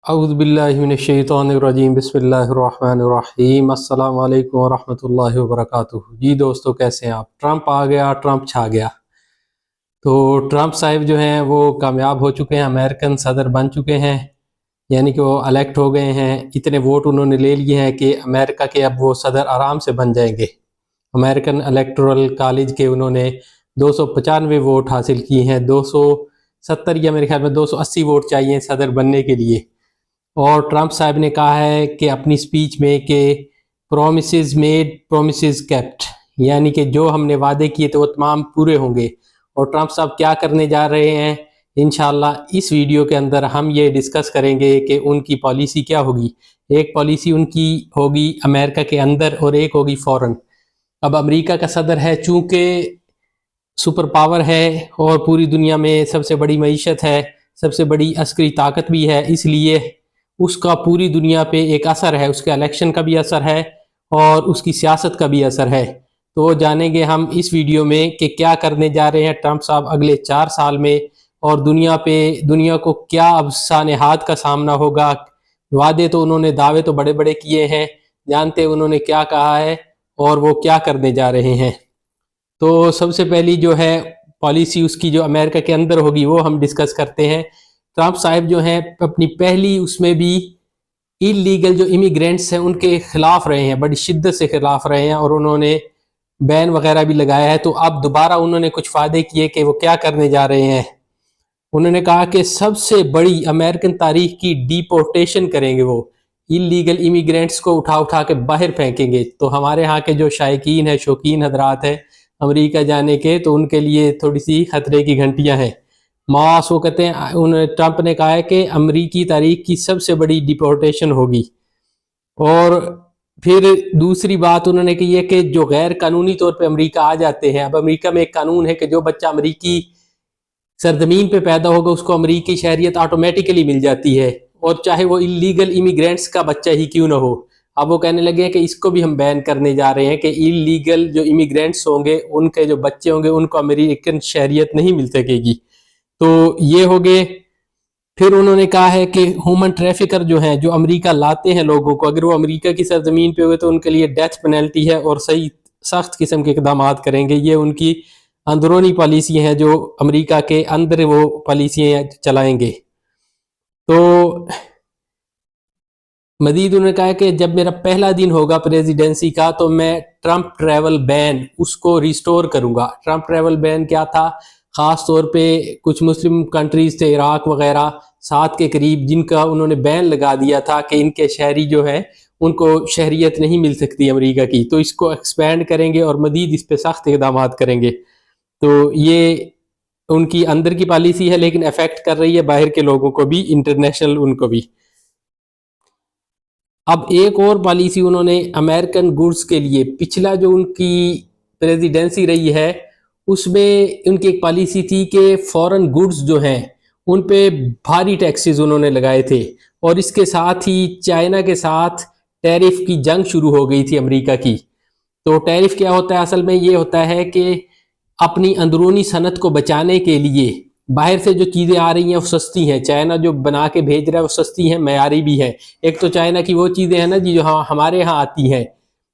اعوذ باللہ من الشیطان الرجیم بسم اللہ الرحمن الرحیم السلام علیکم ورحمۃ اللہ وبرکاتہ۔ جی دوستو، کیسے ہیں آپ؟ ٹرمپ آ گیا، ٹرمپ چھا گیا۔ تو ٹرمپ صاحب جو ہیں وہ کامیاب ہو چکے ہیں، امریکن صدر بن چکے ہیں، یعنی کہ وہ الیکٹ ہو گئے ہیں۔ اتنے ووٹ انہوں نے لے لیے ہیں کہ امریکہ کے اب وہ صدر آرام سے بن جائیں گے۔ امریکن الیکٹورل کالج کے انہوں نے 295 ووٹ حاصل کیے ہیں، 270 یا میرے خیال میں 280 ووٹ چاہیے صدر بننے کے لیے۔ اور ٹرمپ صاحب نے کہا ہے کہ اپنی سپیچ میں کہ پرومسز میڈ پرومسز کیپٹ، یعنی کہ جو ہم نے وعدے کیے تھے وہ تمام پورے ہوں گے۔ اور ٹرمپ صاحب کیا کرنے جا رہے ہیں، انشاءاللہ اس ویڈیو کے اندر ہم یہ ڈسکس کریں گے کہ ان کی پالیسی کیا ہوگی۔ ایک پالیسی ان کی ہوگی امریکہ کے اندر اور ایک ہوگی فورن۔ اب امریکہ کا صدر ہے، چونکہ سپر پاور ہے اور پوری دنیا میں سب سے بڑی معیشت ہے، سب سے بڑی عسکری طاقت بھی ہے، اس لیے اس کا پوری دنیا پہ ایک اثر ہے، اس کے الیکشن کا بھی اثر ہے اور اس کی سیاست کا بھی اثر ہے۔ تو جانیں گے ہم اس ویڈیو میں کہ کیا کرنے جا رہے ہیں ٹرمپ صاحب اگلے 4 سال میں، اور دنیا کو کیا اب سانحات کا سامنا ہوگا۔ وعدے تو انہوں نے، دعوے تو بڑے بڑے کیے ہیں، جانتے انہوں نے کیا کہا ہے اور وہ کیا کرنے جا رہے ہیں۔ تو سب سے پہلی جو ہے پالیسی اس کی جو امریکہ کے اندر ہوگی وہ ہم ڈسکس کرتے ہیں۔ ٹرمپ صاحب جو ہیں اپنی پہلی اس میں بھی انلیگل جو امیگرینٹس ہیں ان کے خلاف رہے ہیں، بڑی شدت سے خلاف رہے ہیں، اور انہوں نے بین وغیرہ بھی لگایا ہے۔ تو اب دوبارہ انہوں نے کچھ وعدے کیے کہ وہ کیا کرنے جا رہے ہیں۔ انہوں نے کہا کہ سب سے بڑی امریکن تاریخ کی ڈیپورٹیشن کریں گے، وہ انلیگل امیگرینٹس کو اٹھا اٹھا کے باہر پھینکیں گے۔ تو ہمارے ہاں کے جو شائقین ہیں، شوقین حضرات ہیں امریکہ جانے کے، تو ان کے لیے تھوڑی سی خطرے کی گھنٹیاں ہیں۔ ماس وہ کہتے ہیں، ٹرمپ نے کہا ہے کہ امریکی تاریخ کی سب سے بڑی ڈیپورٹیشن ہوگی۔ اور پھر دوسری بات انہوں نے کی ہے کہ جو غیر قانونی طور پہ امریکہ آ جاتے ہیں، اب امریکہ میں ایک قانون ہے کہ جو بچہ امریکی سرزمین پہ پیدا ہوگا اس کو امریکی شہریت آٹومیٹیکلی مل جاتی ہے، اور چاہے وہ انلیگل امیگرینٹس کا بچہ ہی کیوں نہ ہو۔ اب وہ کہنے لگے ہیں کہ اس کو بھی ہم بین کرنے جا رہے ہیں کہ انلیگل جو امیگرینٹس ہوں گے ان کے جو بچے ہوں گے ان کو امریکن شہریت نہیں مل سکے گی۔ تو یہ ہو گئے۔ پھر انہوں نے کہا ہے کہ ہیومن ٹریفکر جو ہیں، جو امریکہ لاتے ہیں لوگوں کو، اگر وہ امریکہ کی سرزمین پہ ہوئے تو ان کے لیے ڈیتھ پینلٹی ہے، اور صحیح سخت قسم کے اقدامات کریں گے۔ یہ ان کی اندرونی پالیسی ہیں، جو امریکہ کے اندر وہ پالیسیاں چلائیں گے۔ تو مزید انہوں نے کہا کہ جب میرا پہلا دن ہوگا پریزیڈنسی کا تو میں ٹرمپ ٹریول بین اس کو ریسٹور کروں گا۔ ٹرمپ ٹریول بین کیا تھا؟ خاص طور پہ کچھ مسلم کنٹریز تھے، عراق وغیرہ 7 کے قریب، جن کا انہوں نے بین لگا دیا تھا کہ ان کے شہری جو ہے ان کو شہریت نہیں مل سکتی امریکہ کی۔ تو اس کو ایکسپینڈ کریں گے اور مزید اس پہ سخت اقدامات کریں گے۔ تو یہ ان کی اندر کی پالیسی ہے، لیکن افیکٹ کر رہی ہے باہر کے لوگوں کو بھی، انٹرنیشنل ان کو بھی۔ اب ایک اور پالیسی انہوں نے امریکن گوڈز کے لیے، پچھلا جو ان کی پریزیڈنسی رہی ہے اس میں ان کی ایک پالیسی تھی کہ فورن گوڈز جو ہیں ان پہ بھاری ٹیکسز انہوں نے لگائے تھے، اور اس کے ساتھ ہی چائنا کے ساتھ ٹیرف کی جنگ شروع ہو گئی تھی امریکہ کی۔ تو ٹیرف کیا ہوتا ہے؟ اصل میں یہ ہوتا ہے کہ اپنی اندرونی صنعت کو بچانے کے لیے باہر سے جو چیزیں آ رہی ہیں وہ سستی ہیں، چائنا جو بنا کے بھیج رہا ہے وہ سستی ہیں، معیاری بھی ہیں۔ ایک تو چائنا کی وہ چیزیں ہیں نا جی جو ہمارے ہاں آتی ہیں،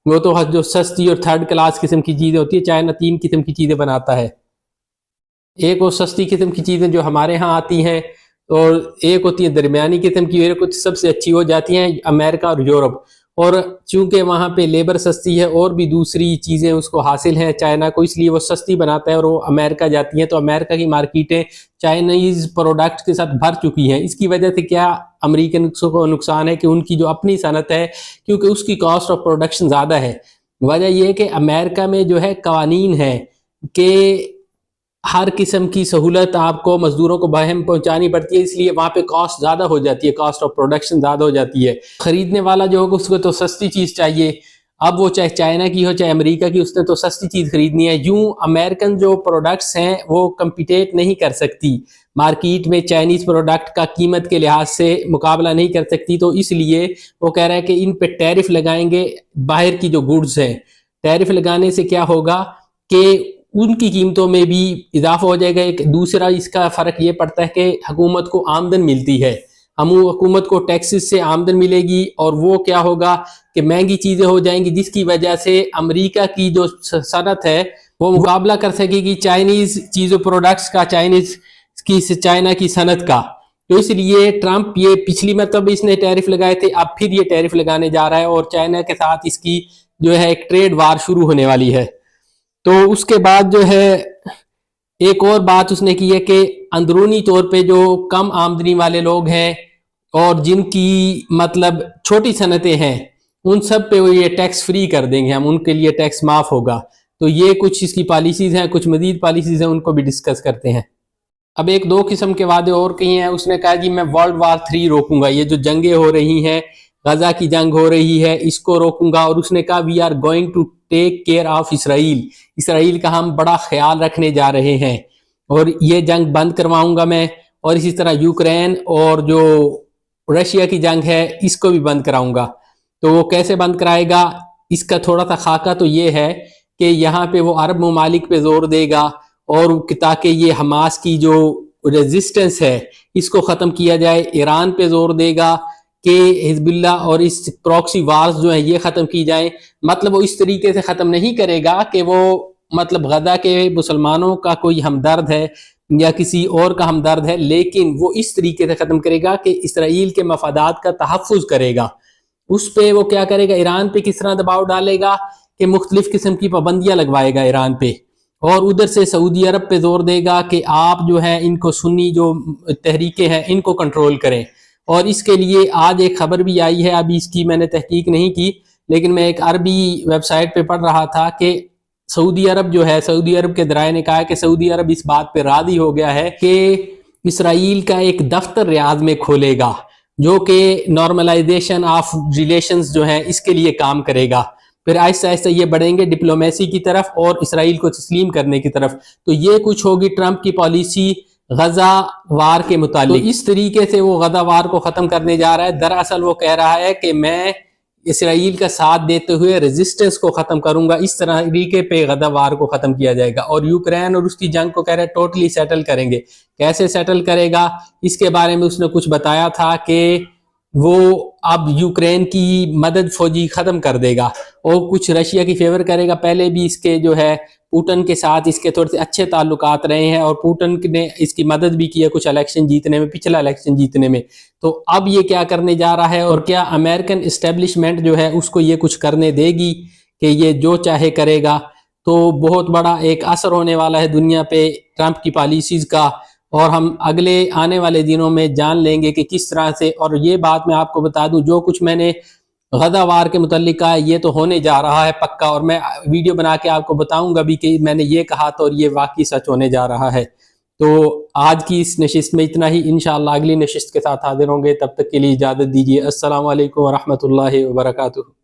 وہ تو جو سستی اور 3rd کلاس قسم کی چیزیں ہوتی ہیں، چائنا 3 قسم کی چیزیں بناتا ہے۔ ایک وہ سستی قسم کی چیزیں جو ہمارے ہاں آتی ہیں، اور ایک ہوتی ہیں درمیانی قسم کی، اور کچھ سب سے اچھی ہو جاتی ہیں امریکہ اور یورپ۔ اور چونکہ وہاں پہ لیبر سستی ہے اور بھی دوسری چیزیں اس کو حاصل ہیں چائنا کو، اس لیے وہ سستی بناتا ہے اور وہ امریکہ جاتی ہیں۔ تو امریکہ کی مارکیٹیں چائنیز پروڈکٹ کے ساتھ بھر چکی ہیں۔ اس کی وجہ سے کیا امریکن کو نقصان ہے کہ ان کی جو اپنی صنعت ہے، کیونکہ اس کی کاسٹ آف پروڈکشن زیادہ ہے۔ وجہ یہ ہے کہ امریکہ میں جو ہے قوانین ہیں کہ ہر قسم کی سہولت آپ کو مزدوروں کو باہم پہنچانی پڑتی ہے، اس لیے وہاں پہ کاسٹ زیادہ ہو جاتی ہے، کاسٹ آف پروڈکشن زیادہ ہو جاتی ہے۔ خریدنے والا جو ہوگا اس کو تو سستی چیز چاہیے، اب وہ چاہے چائنا کی ہو چاہے امریکہ کی، اس نے تو سستی چیز خریدنی ہے۔ یوں امریکن جو پروڈکٹس ہیں وہ کمپیٹیٹ نہیں کر سکتی مارکیٹ میں، چائنیز پروڈکٹ کا قیمت کے لحاظ سے مقابلہ نہیں کر سکتی۔ تو اس لیے وہ کہہ رہا ہے کہ ان پہ ٹیرف لگائیں گے، باہر کی جو گوڈز ہیں۔ ٹیرف لگانے سے کیا ہوگا کہ ان کی قیمتوں میں بھی اضافہ ہو جائے گا۔ ایک دوسرا اس کا فرق یہ پڑتا ہے کہ حکومت کو آمدن ملتی ہے۔ حکومت کو ٹیکسز سے آمدن ملے گی اور وہ کیا ہوگا کہ مہنگی چیزیں ہو جائیں گی، جس کی وجہ سے امریکہ کی جو صنعت ہے وہ مقابلہ کر سکے گی چائنیز چیزوں پروڈکٹس کا، چائنا کی صنعت کا۔ تو اس لیے ٹرمپ یہ پچھلی مرتبہ اس نے ٹیرف لگائے تھے، اب پھر یہ ٹیرف لگانے جا رہا ہے اور چائنا کے ساتھ اس کی جو ہے ایک ٹریڈ وار شروع ہونے والی ہے۔ تو اس کے بعد جو ہے ایک اور بات اس نے کی ہے کہ اندرونی طور پہ جو کم آمدنی والے لوگ ہیں اور جن کی مطلب چھوٹی صنعتیں ہیں ان سب پہ وہ یہ ٹیکس فری کر دیں گے، ہم ان کے لیے ٹیکس معاف ہوگا۔ تو یہ کچھ اس کی پالیسیز ہیں، کچھ مزید پالیسیز ہیں، ان کو بھی ڈسکس کرتے ہیں۔ اب ایک دو قسم کے وعدے اور کہی ہیں، اس نے کہا جی میں ورلڈ وار 3 روکوں گا، یہ جو جنگیں ہو رہی ہیں، غزہ کی جنگ ہو رہی ہے، اس کو روکوں گا۔ اور اس نے کہا we are going to take care of Israel کا ہم بڑا خیال رکھنے جا رہے ہیں اور یہ جنگ بند کرواؤں گا میں، اور اسی طرح یوکرین اور جو رشیا کی جنگ ہے اس کو بھی بند کراؤں گا۔ تو وہ کیسے بند کرائے گا؟ اس کا تھوڑا سا خاکہ تو یہ ہے کہ یہاں پہ وہ عرب ممالک پہ زور دے گا اور تاکہ یہ حماس کی جو ریزسٹنس ہے اس کو ختم کیا جائے، ایران پہ زور دے گا کہ حزب اللہ اور اس پراکسی وارز جو ہیں یہ ختم کی جائیں۔ مطلب وہ اس طریقے سے ختم نہیں کرے گا کہ وہ مطلب غزہ کے مسلمانوں کا کوئی ہمدرد ہے یا کسی اور کا ہمدرد ہے، لیکن وہ اس طریقے سے ختم کرے گا کہ اسرائیل کے مفادات کا تحفظ کرے گا۔ اس پہ وہ کیا کرے گا، ایران پہ کس طرح دباؤ ڈالے گا کہ مختلف قسم کی پابندیاں لگوائے گا ایران پہ، اور ادھر سے سعودی عرب پہ زور دے گا کہ آپ جو ہے ان کو سنی جو تحریکیں ہیں ان کو کنٹرول کریں۔ اور اس کے لیے آج ایک خبر بھی آئی ہے، ابھی اس کی میں نے تحقیق نہیں کی لیکن میں ایک عربی ویب سائٹ پہ پڑھ رہا تھا کہ سعودی عرب جو ہے، سعودی عرب کے ذرائع نے کہا کہ سعودی عرب اس بات پہ راضی ہو گیا ہے کہ اسرائیل کا ایک دفتر ریاض میں کھولے گا جو کہ نارملائزیشن آف ریلیشنز جو ہیں اس کے لیے کام کرے گا۔ پھر آہستہ آہستہ یہ بڑھیں گے ڈپلومیسی کی طرف اور اسرائیل کو تسلیم کرنے کی طرف۔ تو یہ کچھ ہوگی ٹرمپ کی پالیسی غزہ وار کے متعلق۔ تو اس طریقے سے وہ غزہ وار کو ختم کرنے جا رہا ہے۔ دراصل وہ کہہ رہا ہے کہ میں اسرائیل کا ساتھ دیتے ہوئے ریزسٹنس کو ختم کروں گا، اس طریقے پہ غزہ وار کو ختم کیا جائے گا۔ اور یوکرین اور اس کی جنگ کو کہہ رہے ٹوٹلی سیٹل کریں گے۔ کیسے سیٹل کرے گا اس کے بارے میں اس نے کچھ بتایا تھا کہ وہ اب یوکرین کی مدد فوجی ختم کر دے گا اور کچھ رشیا کی فیور کرے گا۔ پہلے بھی اس کے جو ہے پوٹن کے ساتھ اس کے تھوڑے سے اچھے تعلقات رہے ہیں اور پوٹن نے اس کی مدد بھی کی ہے کچھ الیکشن جیتنے میں، پچھلا الیکشن جیتنے میں۔ تو اب یہ کیا کرنے جا رہا ہے اور کیا امریکن اسٹیبلشمنٹ جو ہے اس کو یہ کچھ کرنے دے گی کہ یہ جو چاہے کرے گا؟ تو بہت بڑا ایک اثر ہونے والا ہے دنیا پہ ٹرمپ کی پالیسیز کا، اور ہم اگلے آنے والے دنوں میں جان لیں گے کہ کس طرح سے۔ اور یہ بات میں آپ کو بتا دوں، جو کچھ میں نے غزہ وار کے متعلق کہا ہے یہ تو ہونے جا رہا ہے پکا، اور میں ویڈیو بنا کے آپ کو بتاؤں گا بھی کہ میں نے یہ کہا تھا اور یہ واقعی سچ ہونے جا رہا ہے۔ تو آج کی اس نشست میں اتنا ہی، انشاءاللہ اگلی نشست کے ساتھ حاضر ہوں گے، تب تک کے لیے اجازت دیجیے۔ السلام علیکم ورحمۃ اللہ وبرکاتہ۔